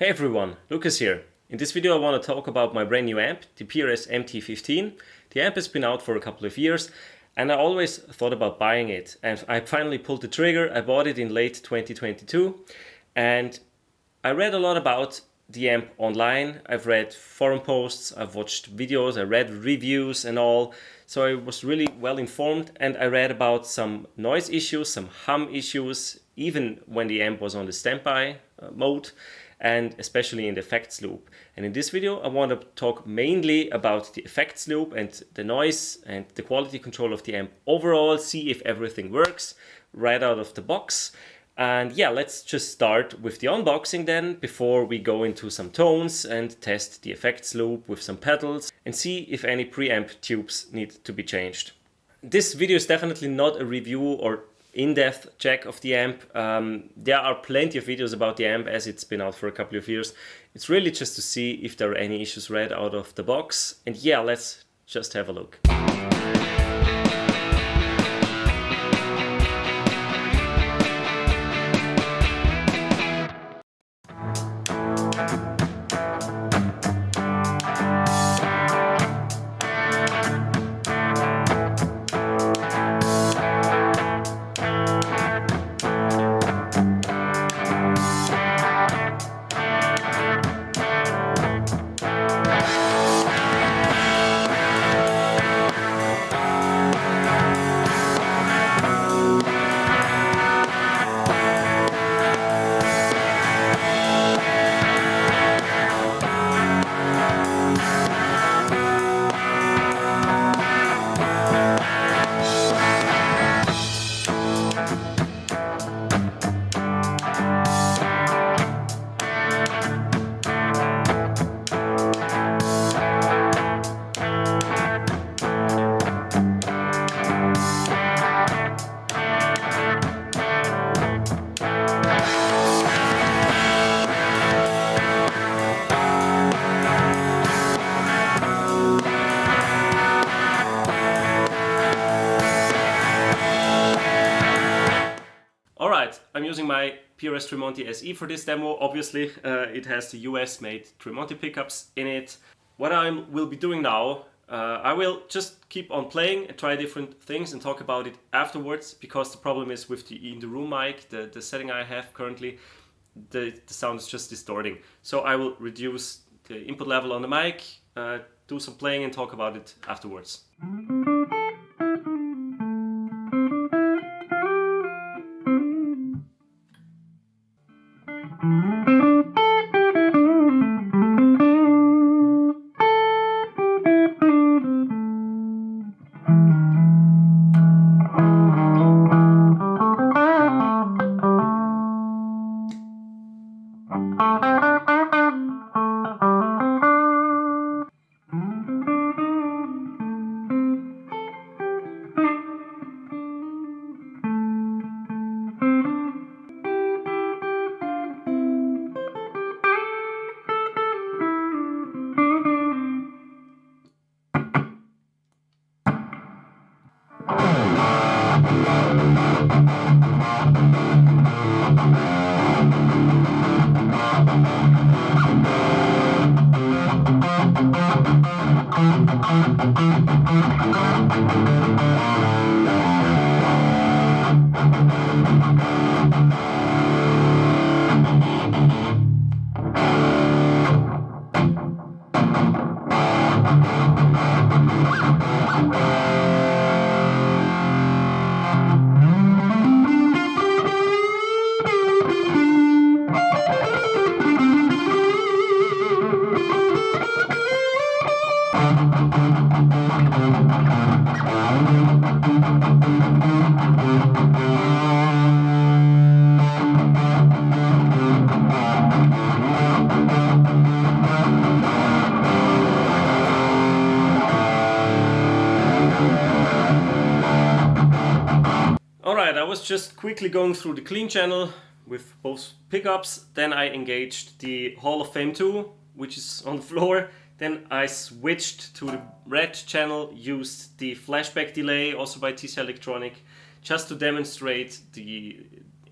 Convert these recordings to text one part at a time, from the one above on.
Hey everyone, Lukas here. In this video I want to talk about my brand new amp, the PRS MT15. The amp has been out for a couple of years and I always thought about buying it, and I finally pulled the trigger. I bought it in late 2022 and I read a lot about the amp online. I've read forum posts, I've watched videos, I read reviews and all. So I was really well informed, and I read about some noise issues, some hum issues, even when the amp was on the standby mode, and especially in the effects loop. And in this video I want to talk mainly about the effects loop and the noise and the quality control of the amp overall, see if everything works right out of the box. And yeah, let's just start with the unboxing then, before we go into some tones and test the effects loop with some pedals and see if any preamp tubes need to be changed. This video is definitely not a review or in-depth check of the amp. There are plenty of videos about the amp as it's been out for a couple of years. It's really just to see if there are any issues right out of the box. And yeah, let's just have a look. I'm using my PRS Tremonti SE for this demo. Obviously, it has the US-made Tremonti pickups in it. What I will be doing now, I will just keep on playing and try different things and talk about it afterwards, because the problem is with the in-the-room mic, the setting I have currently, the sound is just distorting. So I will reduce the input level on the mic, do some playing and talk about it afterwards. Alright, I was just quickly going through the clean channel with both pickups. Then I engaged the Hall of Fame 2, which is on the floor. Then I switched to the red channel, used the flashback delay, also by TC Electronic, just to demonstrate the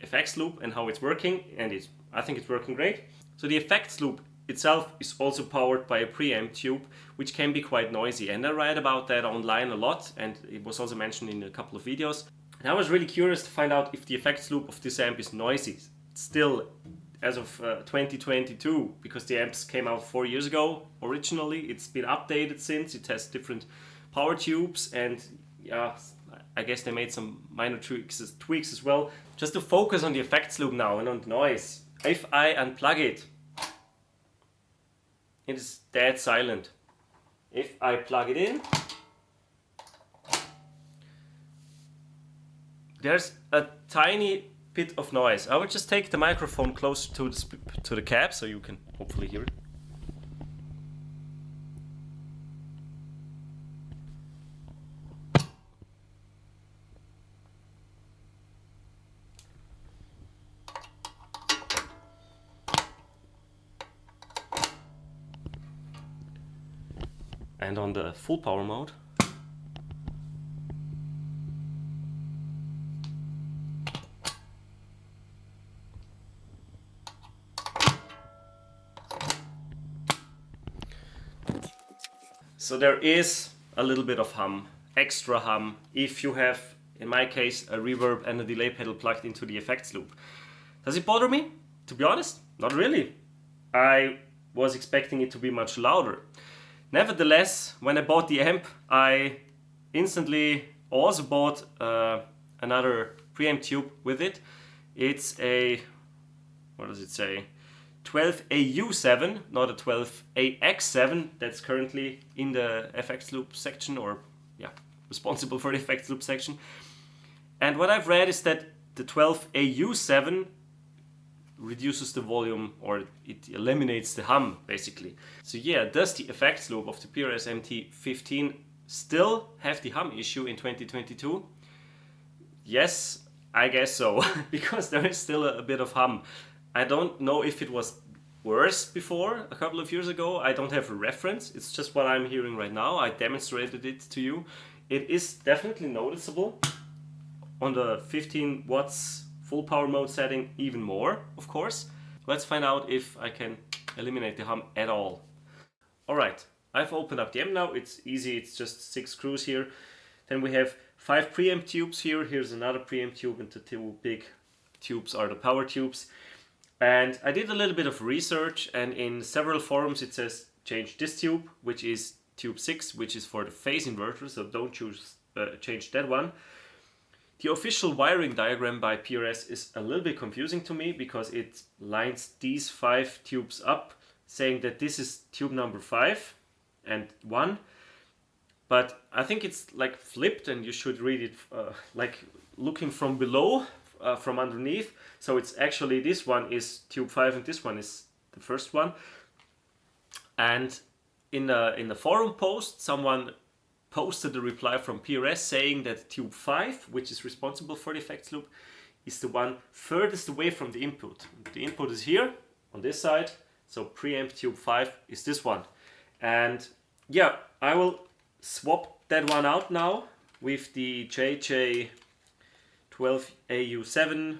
effects loop and how it's working, and I think it's working great. So the effects loop itself is also powered by a preamp tube, which can be quite noisy. And I read about that online a lot, and it was also mentioned in a couple of videos. And I was really curious to find out if the effects loop of this amp is noisy still as of 2022, because the amps came out 4 years ago originally. It's been updated since. It has different power tubes, and yeah, I guess they made some minor tweaks as well. Just to focus on the effects loop now and on the noise. If I unplug it, it is dead silent. If I plug it in, there's a tiny bit of noise. I will just take the microphone closer to the cab so you can hopefully hear it. And on the full power mode, so there is a little bit of hum, extra hum, if you have, in my case, a reverb and a delay pedal plugged into the effects loop. Does it bother me? To be honest, not really. I was expecting it to be much louder. Nevertheless, when I bought the amp, I instantly also bought another preamp tube with it. It's a, what does it say? 12AU7, not a 12AX7. That's currently in the effects loop section, or yeah, responsible for the effects loop section. And what I've read is that the 12AU7 reduces the volume, or it eliminates the hum basically. So yeah, does the effects loop of the PRS MT15 still have the hum issue in 2022? Yes, I guess so, because there is still a bit of hum. I don't know if it was worse before, a couple of years ago. I don't have a reference. It's just what I'm hearing right now. I demonstrated it to you. It is definitely noticeable. On the 15 watts full power mode setting, even more, of course. Let's find out if I can eliminate the hum at all. Alright, I've opened up the amp now. It's easy, it's just 6 screws here. Then we have 5 preamp tubes here. Here's another preamp tube, and the 2 big tubes are the power tubes. And I did a little bit of research, and in several forums it says change this tube, which is tube 6, which is for the phase inverter, so don't change that one. The official wiring diagram by PRS is a little bit confusing to me, because it lines these 5 tubes up, saying that this is tube number 5 and 1. But I think it's like flipped, and you should read it like looking from below, from underneath. So it's actually, this one is tube 5 and this one is the first one. And in the forum post, someone posted a reply from PRS saying that tube 5, which is responsible for the effects loop, is the one furthest away from the input. The input is here on this side, so preamp tube 5 is this one. And yeah, I will swap that one out now with the JJ12AU7.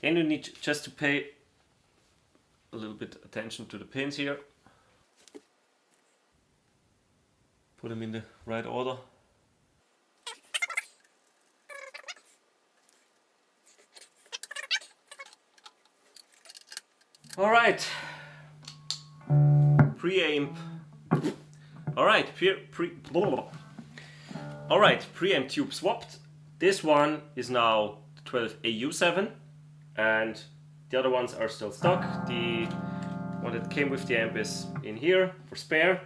Then you need just to pay a little bit attention to the pins here. Put them in the right order. All right. Preamp. All right. All right. Preamp tube swapped. This one is now 12AU7, and the other ones are still stuck. The one that came with the amp is in here for spare.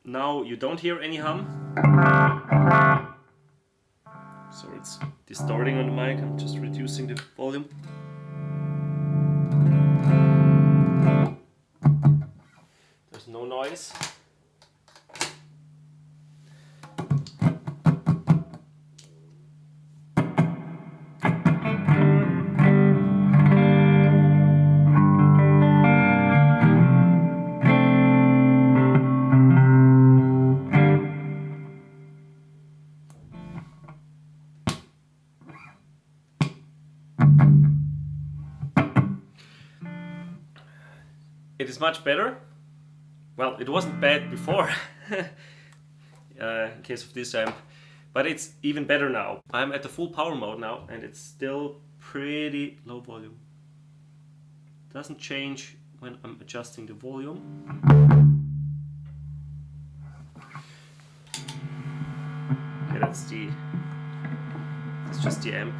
Now you don't hear any hum. So it's distorting on the mic. I'm just reducing the volume. There's no noise. it is much better. Well, it wasn't bad before in case of this amp, but it's even better now. I'm at the full power mode now and it's still pretty low volume. Doesn't change when I'm adjusting the volume. Okay, that's just the amp.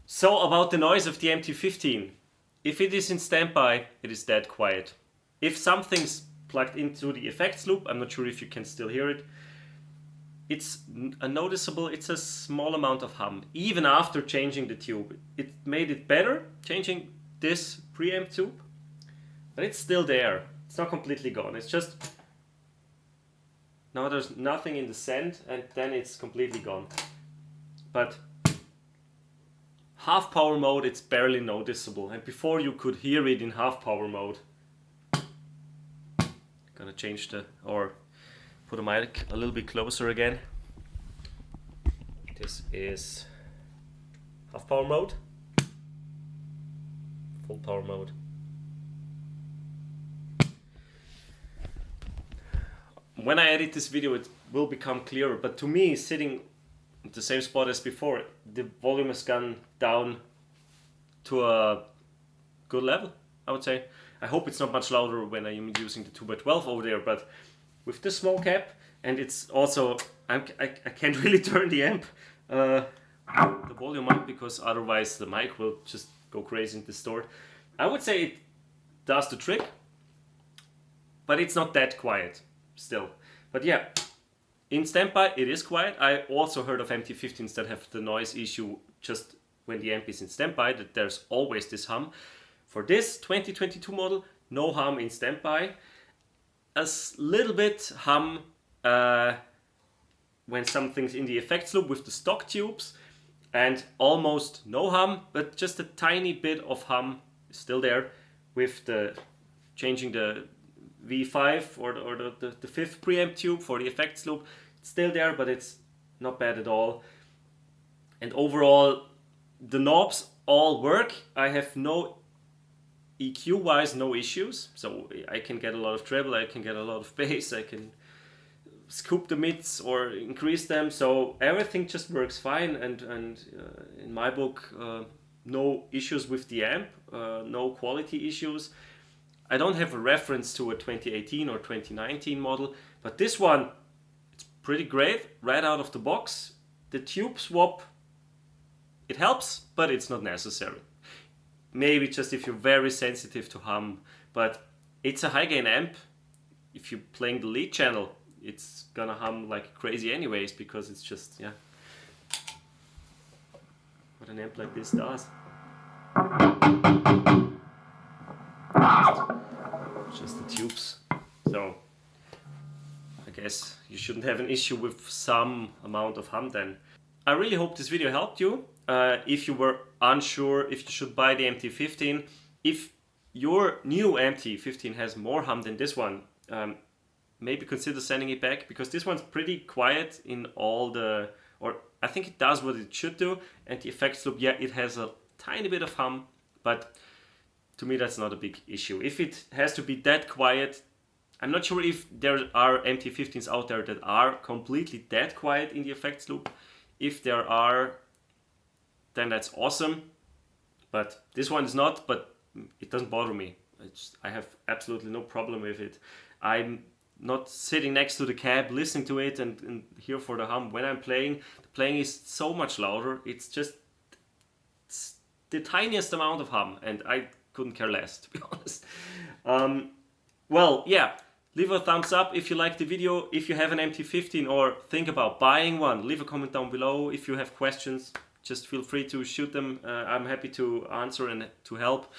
So about the noise of the MT15. If it is in standby, it is dead quiet. If something's plugged into the effects loop, I'm not sure if you can still hear it, it's a small amount of hum. Even after changing the tube, it made it better, changing this preamp tube, but it's still there. It's not completely gone. It's just, now there's nothing in the send and then it's completely gone. But half power mode, it's barely noticeable, and before you could hear it in half power mode. Gonna change or put the mic a little bit closer again. This is half power mode, full power mode. When I edit this video it will become clearer, but to me, sitting at the same spot as before, the volume has gone down to a good level, I would say. I hope it's not much louder when I am using the 2x12 over there, but with this small cap, and it's also, I can't really turn the amp, the volume up, because otherwise the mic will just go crazy and distort. I would say it does the trick, but it's not that quiet still. But yeah, in standby it is quiet. I also heard of MT15s that have the noise issue just when the amp is in standby, that there's always this hum. For this 2022 model, no hum in standby. A little bit hum when something's in the effects loop with the stock tubes, and almost no hum, but just a tiny bit of hum is still there with the changing the V5 or the fifth preamp tube for the effects loop. It's still there, but it's not bad at all. And overall, the knobs all work. I have no EQ wise, no issues. So I can get a lot of treble, I can get a lot of bass, I can scoop the mids or increase them. So everything just works fine. And in my book, no issues with the amp, no quality issues. I don't have a reference to a 2018 or 2019 model, but this one, it's pretty great right out of the box. The tube swap, it helps, but it's not necessary. Maybe just if you're very sensitive to hum, but it's a high gain amp. If you're playing the lead channel, it's gonna hum like crazy anyways, because it's just, yeah, what an amp like this does. Just the tubes. So I guess you shouldn't have an issue with some amount of hum then. I really hope this video helped you. If you were unsure if you should buy the MT15, if your new MT15 has more hum than this one, maybe consider sending it back, because this one's pretty quiet in all the, or I think it does what it should do, and the effects loop, yeah, it has a tiny bit of hum, but to me that's not a big issue. If it has to be that quiet, I'm not sure if there are MT15s out there that are completely that quiet in the effects loop. If there are, then that's awesome, but this one is not, but it doesn't bother me. I have absolutely no problem with it. I'm not sitting next to the cab listening to it and hear for the hum. When I'm playing, the playing is so much louder. It's just the tiniest amount of hum, and I couldn't care less, to be honest. Well, yeah, leave a thumbs up if you liked the video. If you have an MT15 or think about buying one, leave a comment down below. If you have questions, just feel free to shoot them. I'm happy to answer and to help.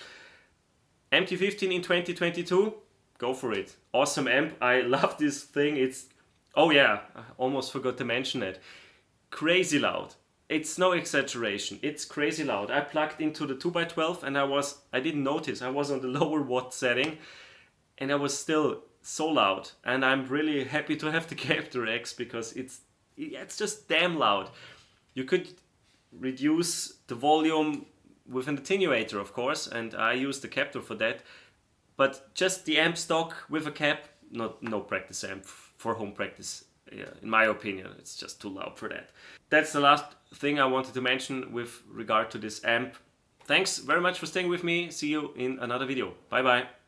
MT15 in 2022, go for it. Awesome amp. I love this thing. It's, oh yeah, I almost forgot to mention it. Crazy loud. It's no exaggeration, it's crazy loud. I plugged into the 2x12 and I didn't notice, I was on the lower watt setting and I was still so loud. And I'm really happy to have the Captor X because it's just damn loud. You could reduce the volume with an attenuator, of course, and I use the Captor for that. But just the amp stock with a cap, no practice amp for home practice. Yeah, in my opinion, it's just too loud for that. That's the last thing I wanted to mention with regard to this amp. Thanks very much for staying with me. See you in another video. Bye bye.